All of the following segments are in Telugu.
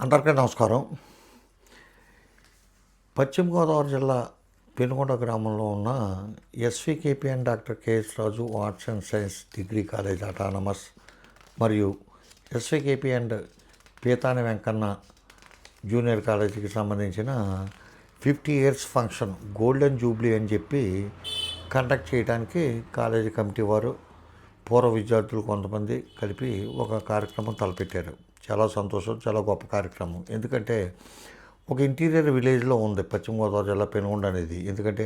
అందరికీ నమస్కారం. పశ్చిమ గోదావరి జిల్లా పెనుగొండ గ్రామంలో ఉన్న SVKPN doctor KS Raju arts and science degree college autonomous మరియు SVKP and Peethani Venkanna junior కాలేజీకి సంబంధించిన 50 ఇయర్స్ ఫంక్షన్ గోల్డెన్ జూబ్లీ అని చెప్పి కండక్ట్ చేయడానికి కాలేజీ కమిటీ వారు పూర్వ విద్యార్థులు కొంతమంది కలిపి ఒక కార్యక్రమం తలపెట్టారు. చాలా సంతోషం, చాలా గొప్ప కార్యక్రమం. ఎందుకంటే ఒక ఇంటీరియర్ విలేజ్లో ఉంది పశ్చిమ గోదావరి జిల్లా పెనుగొండ అనేది. ఎందుకంటే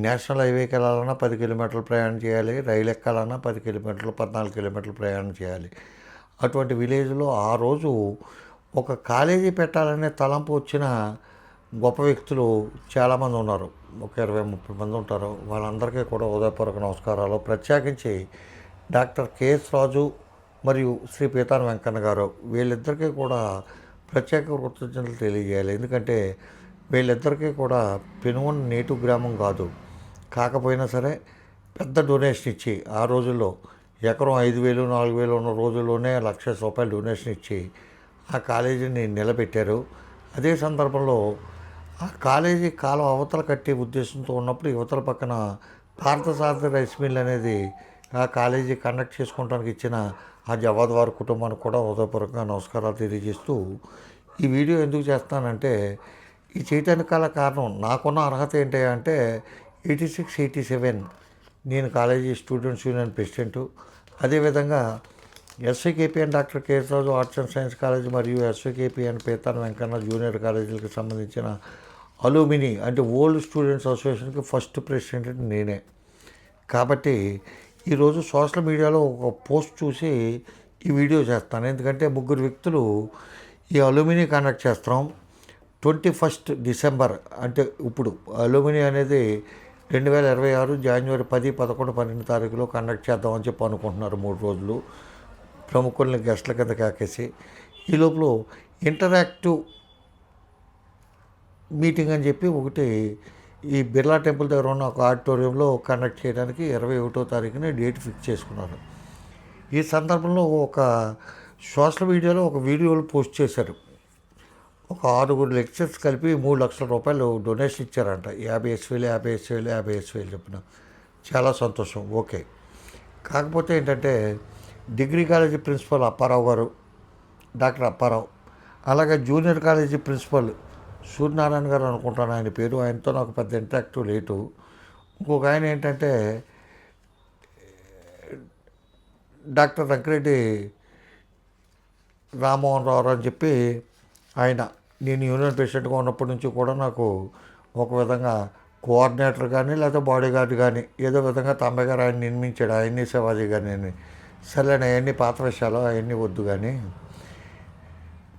నేషనల్ హైవేకి వెళ్ళాలన్నా 10 కిలోమీటర్లు ప్రయాణం చేయాలి, రైలు ఎక్కాలన్నా 10 కిలోమీటర్లు 14 కిలోమీటర్లు ప్రయాణం చేయాలి. అటువంటి విలేజ్లో ఆ రోజు ఒక కాలేజీ పెట్టాలనే తలంపు వచ్చిన గొప్ప వ్యక్తులు చాలామంది ఉన్నారు. ఒక 20-30 మంది ఉంటారు. వాళ్ళందరికీ కూడా హృదయపూర్వక నమస్కారాలు. ప్రత్యేకించి డాక్టర్ కేఎస్ రాజు మరియు శ్రీ పీతాని వెంకన్న గారు, వీళ్ళిద్దరికీ కూడా ప్రత్యేక కృతజ్ఞతలు తెలియజేయాలి. ఎందుకంటే వీళ్ళిద్దరికీ కూడా పెనుగొండ నేటివ్ గ్రామం కాదు, కాకపోయినా సరే పెద్ద డొనేషన్ ఇచ్చి ఆ రోజుల్లో ఎకరం 5,000 4,000 ఉన్న రోజుల్లోనే ₹1,00,000 డొనేషన్ ఇచ్చి ఆ కాలేజీని నిలబెట్టారు. అదే సందర్భంలో ఆ కాలేజీ కాలం అవతల కట్టే ఉద్దేశంతో ఉన్నప్పుడు యువతల పక్కన పార్థసారథి రైస్ మిల్ అనేది ఆ కాలేజీ కండక్ట్ చేసుకోవడానికి ఇచ్చిన ఆ జవాద్ వారి కుటుంబానికి కూడా హృదయపూర్వకంగా నమస్కారాలు తెలియజేస్తూ ఈ వీడియో ఎందుకు చేస్తానంటే, ఈ చేయటానికి గల కారణం నాకున్న అర్హత ఏంటి అంటే 86, 87 నేను కాలేజీ స్టూడెంట్స్ యూనియన్ ప్రెసిడెంటు. అదేవిధంగా SVKPN doctor KS Raju arts and science college మరియు ఎస్వికేపిఎన్ పీతాని వెంకన్న జూనియర్ కాలేజీలకు సంబంధించిన అలూమిని అంటే ఓల్డ్ స్టూడెంట్స్ అసోసియేషన్కి ఫస్ట్ ప్రెసిడెంట్ నేనే. కాబట్టి ఈరోజు సోషల్ మీడియాలో ఒక పోస్ట్ చూసి ఈ వీడియో చేస్తాను. ఎందుకంటే 3 వ్యక్తులు ఈ అలూమిని కండక్ట్ చేస్తాం. 21 డిసెంబర్ అంటే ఇప్పుడు అలూమిని అనేది 2026 జనవరి 10, 11, 12 తారీఖులో కండక్ట్ చేద్దామని చెప్పి అనుకుంటున్నారు. 3 రోజులు ప్రముఖుల్ని గెస్ట్ల కింద కాకేసి ఈ లోపల ఇంటరాక్టివ్ మీటింగ్ అని చెప్పి ఒకటి ఈ బిర్లా టెంపుల్ దగ్గర ఉన్న ఒక ఆడిటోరియంలో కండక్ట్ చేయడానికి 21వ తారీఖున డేట్ ఫిక్స్ చేసుకున్నారు. ఈ సందర్భంలో ఒక సోషల్ మీడియాలో ఒక వీడియోలు పోస్ట్ చేశారు. ఒక 6 లెక్చర్స్ కలిపి ₹3,00,000 డొనేషన్ ఇచ్చారంట. 50,000 చెప్పిన చాలా సంతోషం. ఓకే. కాకపోతే ఏంటంటే డిగ్రీ కాలేజీ ప్రిన్సిపల్ అప్పారావు గారు, డాక్టర్ అప్పారావు, అలాగే జూనియర్ కాలేజీ ప్రిన్సిపల్ సూర్యనారాయణ గారు అనుకుంటాను ఆయన పేరు. ఆయనతో నాకు పెద్ద ఇంటరాక్టివ్ లేటు. ఇంకొక ఆయన ఏంటంటే డాక్టర్ వెంకరెడ్డి రామ్మోహన్ రావు అని చెప్పి ఆయన, నేను యూనియన్ ప్రెసిడెంట్గా ఉన్నప్పటి నుంచి కూడా నాకు ఒక విధంగా కోఆర్డినేటర్ కానీ లేదా బాడీ గార్డ్ కానీ ఏదో విధంగా తమ్మ గారు ఆయన నిర్మించాడు. ఆయన్ని శివాజీ గారిని. సరేనా, అవన్నీ పాత విషయాలు, అవన్నీ వద్దు. కానీ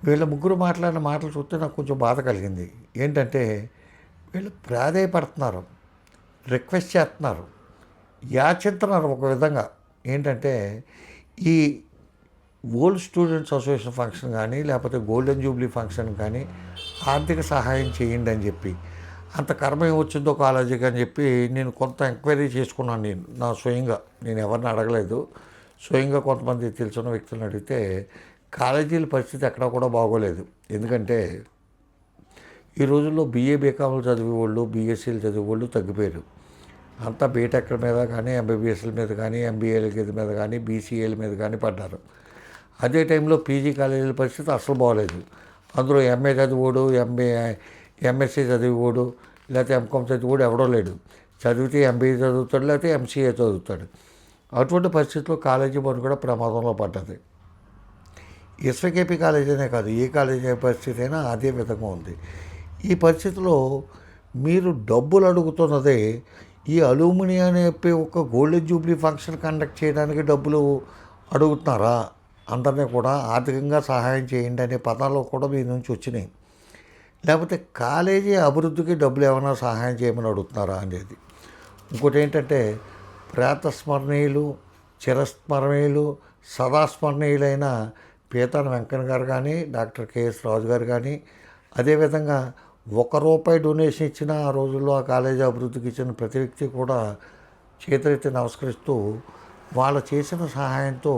వీళ్ళ ముగ్గురు మాట్లాడిన మాటలు చూస్తే నాకు కొంచెం బాధ కలిగింది. ఏంటంటే వీళ్ళు ప్రాధేయపడుతున్నారు, రిక్వెస్ట్ చేస్తున్నారు, యాచిస్తున్నారు ఒక విధంగా. ఏంటంటే ఈ ఓల్డ్ స్టూడెంట్స్ అసోసియేషన్ ఫంక్షన్ కానీ లేకపోతే గోల్డెన్ జూబ్లీ ఫంక్షన్ కానీ ఆర్థిక సహాయం చేయండి అని చెప్పి, అంత కర్మ ఏమొచ్చిందో కాలేజీకి అని చెప్పి నేను కొంత ఎంక్వైరీ చేసుకున్నాను. నా స్వయంగా, నేను ఎవరిని అడగలేదు, స్వయంగా కొంతమంది తెలిసిన వ్యక్తులను అడిగితే కాలేజీల పరిస్థితి ఎక్కడా కూడా బాగోలేదు. ఎందుకంటే ఈ రోజుల్లో బీకామ్లు చదివేవాళ్ళు, బీఎస్సీలు చదివేవాళ్ళు తగ్గిపోయారు. అంతా బీటెక్ల మీద కానీ, ఎంబీబీఎస్ల మీద కానీ, ఎంబీఏల మీద కానీ, బీసీఏల మీద కానీ పడ్డారు. అదే టైంలో పీజీ కాలేజీల పరిస్థితి అసలు బాగోలేదు. అందులో ఎంఏ చదివాడు, ఎంఎస్సీ చదివేవాడు, లేకపోతే ఎంకామ్ చదివాడు ఎవడో లేడు. చదివితే ఎంబీఏ చదువుతాడు, లేకపోతే ఎంసీఏ చదువుతాడు. అటువంటి పరిస్థితుల్లో కాలేజీ పని కూడా ప్రమాదంలో పడ్డది. ఎస్వికేపి కాలేజీ అనే కాదు, ఏ కాలేజీ పరిస్థితి అయినా అదే విధంగా ఉంది. ఈ పరిస్థితిలో మీరు డబ్బులు అడుగుతున్నదే ఈ అలూమిని అనే ఒక గోల్డెన్ జూబ్లీ ఫంక్షన్ కండక్ట్ చేయడానికి డబ్బులు అడుగుతున్నారా? అందరినీ కూడా ఆర్థికంగా సహాయం చేయండి అనే పదాలు కూడా మీ నుంచి వచ్చినాయి. లేకపోతే కాలేజీ అభివృద్ధికి డబ్బులు ఏమైనా సహాయం చేయమని అడుగుతున్నారా అనేది. ఇంకోటి ఏంటంటే ప్రేతస్మరణీయులు, చిరస్మరణీయులు, సదాస్మరణీయులైన పీతాని వెంకన్న గారు కానీ, డాక్టర్ కేఎస్ రాజు గారు కానీ, అదేవిధంగా ₹1 డొనేషన్ ఇచ్చిన ఆ రోజుల్లో ఆ కాలేజీ అభివృద్ధికి ఇచ్చిన ప్రతి వ్యక్తి కూడా చేతులెత్తి నమస్కరిస్తూ వాళ్ళు చేసిన సహాయంతో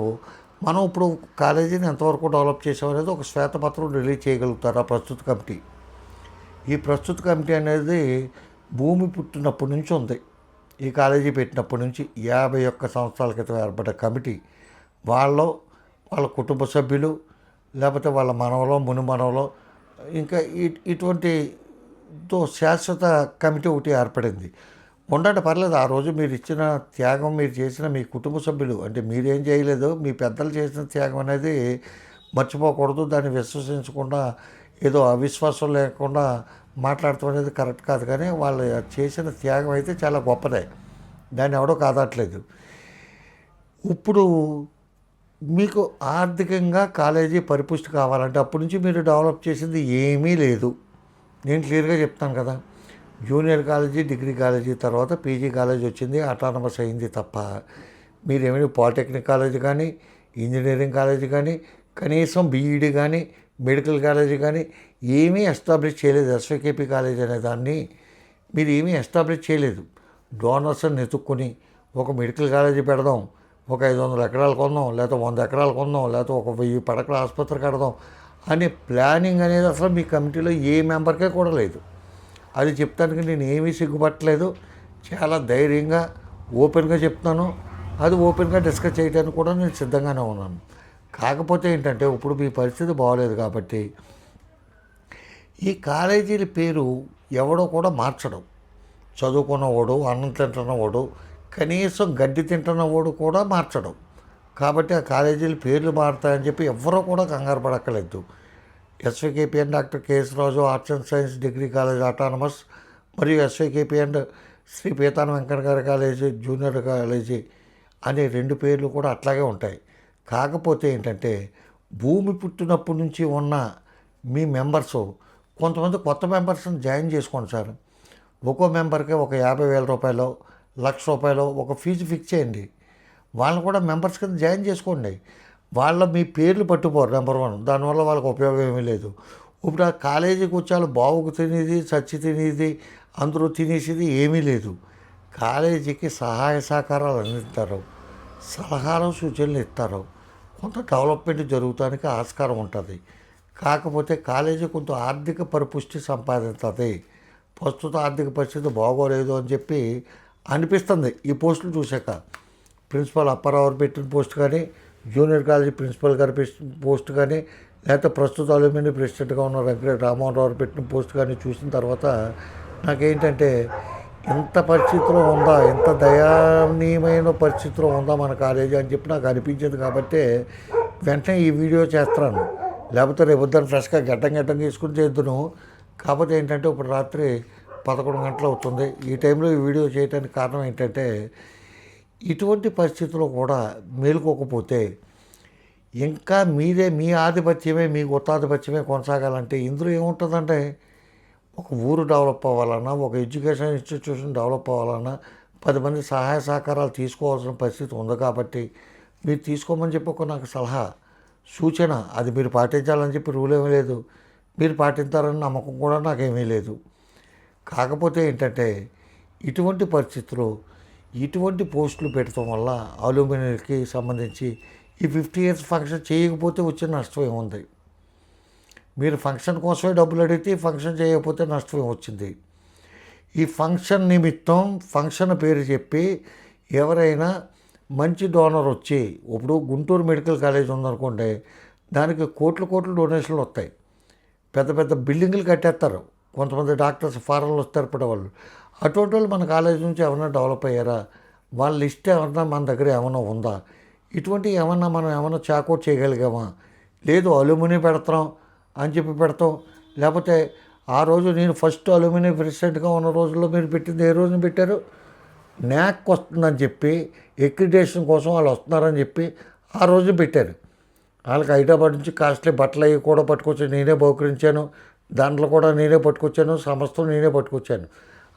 మనం ఇప్పుడు కాలేజీని ఎంతవరకు డెవలప్ చేసామనేది ఒక శ్వేతపత్రం రిలీజ్ చేయగలుగుతారు ఆ ప్రస్తుత కమిటీ. ఈ ప్రస్తుత కమిటీ అనేది భూమి పుట్టినప్పటి నుంచి ఉంది. ఈ కాలేజీ పెట్టినప్పటి నుంచి 51 సంవత్సరాల క్రితం ఏర్పడ్డ కమిటీ. వాళ్ళ కుటుంబ సభ్యులు, లేకపోతే వాళ్ళ మనవలో ముని మనవలో, ఇంకా ఇటువంటితో శాశ్వత కమిటీ ఒకటి ఏర్పడింది. ఉండండి, పర్లేదు. ఆ రోజు మీరు ఇచ్చిన త్యాగం, మీరు చేసిన మీ కుటుంబ సభ్యులు, అంటే మీరేం చేయలేదు, మీ పెద్దలు చేసిన త్యాగం అనేది మర్చిపోకూడదు. దాన్ని విశ్వసించకుండా ఏదో అవిశ్వాసం లేకుండా మాట్లాడటం అనేది కరెక్ట్ కాదు. కానీ వాళ్ళు చేసిన త్యాగం అయితే చాలా గొప్పదే, దాన్ని ఎవడో కాదట్లేదు. ఇప్పుడు మీకు ఆర్థికంగా కాలేజీ పరిపుష్టి కావాలంటే అప్పటి నుంచి మీరు డెవలప్ చేసింది ఏమీ లేదు. నేను క్లియర్గా చెప్తాను కదా. జూనియర్ కాలేజీ, డిగ్రీ కాలేజీ తర్వాత పీజీ కాలేజీ వచ్చింది, అటానమస్ అయింది తప్ప మీరేమైనా పాలిటెక్నిక్ కాలేజీ కానీ, ఇంజనీరింగ్ కాలేజీ కానీ, కనీసం బీఈడీ కానీ, మెడికల్ కాలేజీ కానీ ఏమీ ఎస్టాబ్లిష్ చేయలేదు. ఎస్వైకేపీ కాలేజీ అనే దాన్ని మీరు ఏమీ ఎస్టాబ్లిష్ చేయలేదు. డోనర్స్ని ఎత్తుక్కొని ఒక మెడికల్ కాలేజీ పెడదాం, ఒక 500 ఎకరాలు కొందాం, లేకపోతే 100 ఎకరాలు కొందాం, లేకపోతే ఒక 1000 పడకల ఆసుపత్రి కడదాం అనే ప్లానింగ్ అనేది అసలు మీ కమిటీలో ఏ మెంబర్కే కూడా లేదు. అది చెప్తానికి నేను ఏమీ సిగ్గుపట్టలేదు. చాలా ధైర్యంగా ఓపెన్గా చెప్తున్నాను. అది ఓపెన్గా డిస్కస్ చేయడానికి కూడా నేను సిద్ధంగానే ఉన్నాను. కాకపోతే ఏంటంటే ఇప్పుడు మీ పరిస్థితి బాగోలేదు కాబట్టి ఈ కాలేజీల పేరు ఎవడో కూడా మార్చడం. చదువుకున్నవాడు, అన్నం తింటున్నవాడు, కనీసం గడ్డి తింటున్నవాడు కూడా మార్చడం. కాబట్టి ఆ కాలేజీల పేర్లు మారుతాయని చెప్పి ఎవరూ కూడా కంగారు పడక్కలేదు. SYKP and doctor KS Raju arts and science degree college autonomous మరియు ఎస్వైకేపీ అండ్ శ్రీ పీతాన వెంకట గారి కాలేజీ జూనియర్ కాలేజీ అనే 2 పేర్లు కూడా అట్లాగే ఉంటాయి. కాకపోతే ఏంటంటే భూమి పుట్టినప్పటి నుంచి ఉన్న మీ మెంబర్సు కొంతమంది కొత్త మెంబర్స్ని జాయిన్ చేసుకోండి సార్. ఒక్కో మెంబర్కి ఒక 50,000 రూపాయలు, ₹1,00,000 ఒక ఫీజు ఫిక్స్ చేయండి. వాళ్ళని కూడా మెంబర్స్ కింద జాయిన్ చేసుకోండి. మీ పేర్లు పట్టుకోరు, నెంబర్ 1. దానివల్ల వాళ్ళకి ఉపయోగం ఏమీ లేదు. ఇప్పుడు ఆ కాలేజీకి వచ్చి బావుకు తినేది, చచ్చి తినేది, అందరూ తినేసేది ఏమీ లేదు. కాలేజీకి సహాయ సహకారాలు అందిస్తారు, సలహాలు సూచనలు ఇస్తారు, కొంత డెవలప్మెంట్ జరుగుతానికి ఆస్కారం ఉంటుంది. కాకపోతే కాలేజీ కొంత ఆర్థిక పరిపుష్టి సంపాదిస్తుంది. ప్రస్తుత ఆర్థిక పరిస్థితి బాగోలేదు అని చెప్పి అనిపిస్తుంది ఈ పోస్టులు చూశాక. ప్రిన్సిపల్ అప్పారావు పెట్టిన పోస్ట్ కానీ, జూనియర్ కాలేజీ ప్రిన్సిపల్ గారి పోస్ట్ కానీ, లేకపోతే ప్రస్తుత అల్యూమిని ప్రెసిడెంట్గా ఉన్న వెంకట రామోహన్ రావు పెట్టిన పోస్ట్ కానీ చూసిన తర్వాత నాకేంటంటే ఇంత పరిస్థితిలో ఉందా, ఇంత దయనీయమైన పరిస్థితిలో ఉందా మన కాలేజీ అని చెప్పి నాకు అనిపించింది. కాబట్టి వెంటనే ఈ వీడియో చేస్తున్నాను. లేకపోతే రేపు పొద్దున్న ఫ్రెష్గా గడ్డం తీసుకుని చేద్దును. కాకపోతే ఏంటంటే ఇప్పుడు రాత్రి 11 గంటలు అవుతుంది. ఈ టైంలో ఈ వీడియో చేయడానికి కారణం ఏంటంటే ఇటువంటి పరిస్థితుల్లో కూడా మేలుకోకపోతే ఇంకా మీ ఆధిపత్యమే, మీ గుత్తాధిపత్యమే కొనసాగాలంటే ఇందులో ఏముంటుందంటే ఒక ఊరు డెవలప్ అవ్వాలన్నా, ఒక ఎడ్యుకేషన్ ఇన్స్టిట్యూషన్ డెవలప్ అవ్వాలన్నా 10 మంది సహాయ సహకారాలు తీసుకోవాల్సిన పరిస్థితి ఉంది. కాబట్టి మీరు తీసుకోమని చెప్పి ఒక నాకు సలహా, సూచన. అది మీరు పాటించాలని చెప్పి రూల్ ఏమీ లేదు, మీరు పాటించారని నమ్మకం కూడా నాకేమీ లేదు. కాకపోతే ఏంటంటే ఇటువంటి పరిస్థితుల్లో ఇటువంటి పోస్టులు పెట్టడం వల్ల అల్యూమినియన్కి సంబంధించి ఈ 50 years ఫంక్షన్ చేయకపోతే వచ్చే నష్టం ఏముంది? మీరు ఫంక్షన్ కోసమే డబ్బులు అడిగితే ఫంక్షన్ చేయకపోతే నష్టం వచ్చింది. ఈ ఫంక్షన్ నిమిత్తం ఫంక్షన్ పేరు చెప్పి ఎవరైనా మంచి డోనర్ వచ్చి, ఇప్పుడు గుంటూరు మెడికల్ కాలేజ్ ఉందనుకోండి, దానికి కోట్లు డొనేషన్లు వస్తాయి. పెద్ద పెద్ద బిల్డింగులు కట్టేస్తారు. కొంతమంది డాక్టర్స్ ఫారెన్లో స్థిరపడేవాళ్ళు. అటువంటి వాళ్ళు మన కాలేజ్ నుంచి ఏమైనా డెవలప్ అయ్యారా? వాళ్ళ లిస్ట్ ఏమన్నా మన దగ్గర ఏమైనా ఉందా? ఇటువంటి మనం ఏమైనా చాకౌట్ చేయగలిగామా? లేదు అల్యూమినియం పెడతాం అని చెప్పి పెడతాం. లేకపోతే ఆ రోజు నేను ఫస్ట్ అల్యూమినియం ప్రెసిడెంట్గా ఉన్న రోజుల్లో మీరు పెట్టింది ఏ రోజున పెట్టారు? న్యాక్ వస్తుందని చెప్పి ఎక్రిడేషన్ కోసం వాళ్ళు వస్తున్నారని చెప్పి ఆ రోజు పెట్టారు. వాళ్ళకి హైదరాబాద్ నుంచి కాస్ట్లీ బట్టలు అవి కూడా పట్టుకొచ్చి నేనే బహుకరించాను. దాంట్లో కూడా నేనే పట్టుకొచ్చాను, సంస్థ నేనే పట్టుకొచ్చాను.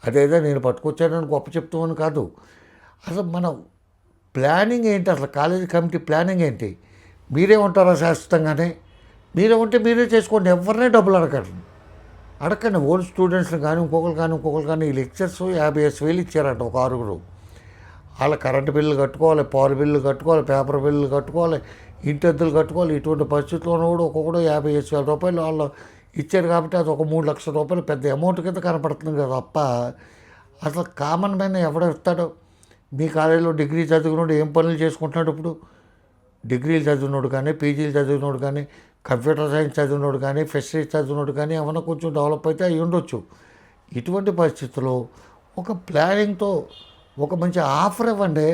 అదేదో నేను పట్టుకొచ్చానని గొప్ప చెప్తామని కాదు. అసలు మన ప్లానింగ్ ఏంటి? అసలు కాలేజీ కమిటీ ప్లానింగ్ ఏంటి? మీరే ఉంటారా శాశ్వతంగానే? మీరే ఉంటే మీరే చేసుకోండి. ఎవరినే డబ్బులు అడగండి. ఓల్డ్ స్టూడెంట్స్ని కానీ ఇంకొకరు కానీ ఈ లెక్చర్స్ 50,000 ఇచ్చారంట ఒక 6. వాళ్ళ కరెంటు బిల్లు కట్టుకోవాలి, పవర్ బిల్లు కట్టుకోవాలి, పేపర్ బిల్లు కట్టుకోవాలి, ఇంటి అద్దెలు కట్టుకోవాలి. ఇటువంటి పరిస్థితుల్లో కూడా ఒక్కొక్కడు 50,000 రూపాయలు వాళ్ళు ఇచ్చారు కాబట్టి అది ఒక 3 లక్షల రూపాయలు పెద్ద అమౌంట్ కింద కనపడుతుంది కదా తప్ప అసలు కామన్ మ్యాన్ ఎవడు ఇస్తాడు? మీ కాలేజీలో డిగ్రీ చదివినోడు ఏం పనులు చేసుకుంటున్నాడు ఇప్పుడు? డిగ్రీలు చదివినోడు కానీ, పీజీలు చదివినోడు కానీ, కంప్యూటర్ సైన్స్ చదివినోడు కానీ, ఫిషరీస్ చదివినోడు కానీ ఏమన్నా కొంచెం డెవలప్ అయితే అయి ఉండొచ్చు. ఇటువంటి పరిస్థితుల్లో ఒక ప్లానింగ్తో ఒక మంచి ఆఫర్ ఇవ్వండి.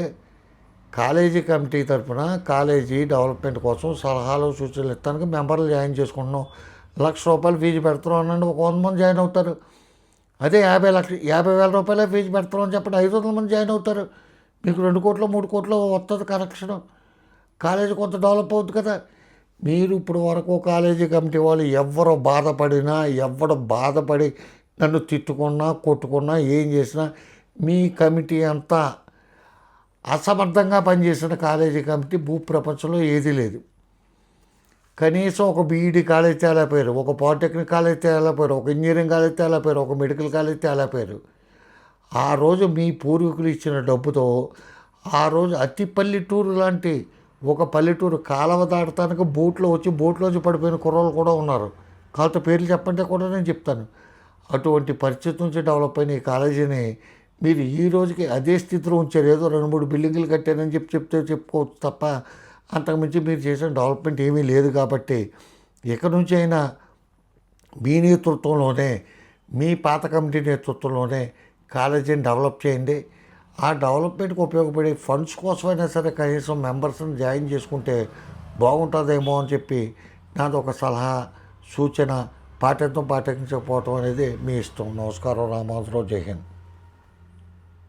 కాలేజీ కమిటీ తరఫున కాలేజీ డెవలప్మెంట్ కోసం సలహాలు సూచనలు ఇస్తానికి మెంబర్లు జాయిన్ చేసుకుంటున్నాం, ₹1,00,000 ఫీజు పెడుతున్నాం అనండి, ఒక 100 మంది జాయిన్ అవుతారు. అదే 50,000 రూపాయలే ఫీజు పెడతాం అని చెప్పండి, 500 మంది జాయిన్ అవుతారు. మీకు 2 కోట్లు 3 కోట్లు వస్తుంది కరెక్షన్. కాలేజీ కొంత డెవలప్ అవుతుంది కదా. మీరు ఇప్పుడు వరకు కాలేజీ కమిటీ వాళ్ళు ఎవరు బాధపడి నన్ను తిట్టుకున్నా కొట్టుకున్నా ఏం చేసినా మీ కమిటీ అంతా అసమర్థంగా పనిచేసిన కాలేజీ కమిటీ భూప్రపంచంలో ఏదీ లేదు. కనీసం ఒక బీఈడీ కాలేజ్ తేలేకపోయారు, ఒక పాలిటెక్నిక్ కాలేజ్ తేలేకపోయారు, ఒక ఇంజనీరింగ్ కాలేజ్ తేలేకపోయారు, ఒక మెడికల్ కాలేజ్ తేలేకపోయారు. ఆ రోజు మీ పూర్వీకులు ఇచ్చిన డబ్బుతో ఆ రోజు అతి పల్లెటూరు లాంటి ఒక పల్లెటూరు కాలువ దాటడానికి బోట్లోంచి పడిపోయిన కుర్రోళ్ళు కూడా ఉన్నారు. కాళ్ళతో పేర్లు చెప్పంటే కూడా నేను చెప్తాను. అటువంటి పరిస్థితి నుంచి డెవలప్ అయిన ఈ కాలేజీని మీరు ఈ రోజుకి అదే స్థితిలో ఉంచారు. ఏదో 2-3 బిల్డింగులు కట్టారని చెప్పుకోవచ్చు తప్ప అంతకుమించి మీరు చేసిన డెవలప్మెంట్ ఏమీ లేదు. కాబట్టి ఇక నుంచి అయినా మీ నేతృత్వంలోనే, మీ పాత కమిటీ నేతృత్వంలోనే కాలేజీని డెవలప్ చేయండి. ఆ డెవలప్మెంట్కి ఉపయోగపడే ఫండ్స్ కోసమైనా సరే కనీసం మెంబర్స్ని జాయిన్ చేసుకుంటే బాగుంటుందేమో అని చెప్పి నాది ఒక సలహా సూచన. పాటించకపోవటం అనేది మీ ఇష్టం. నమస్కారం. రామారావు. జై హింద్.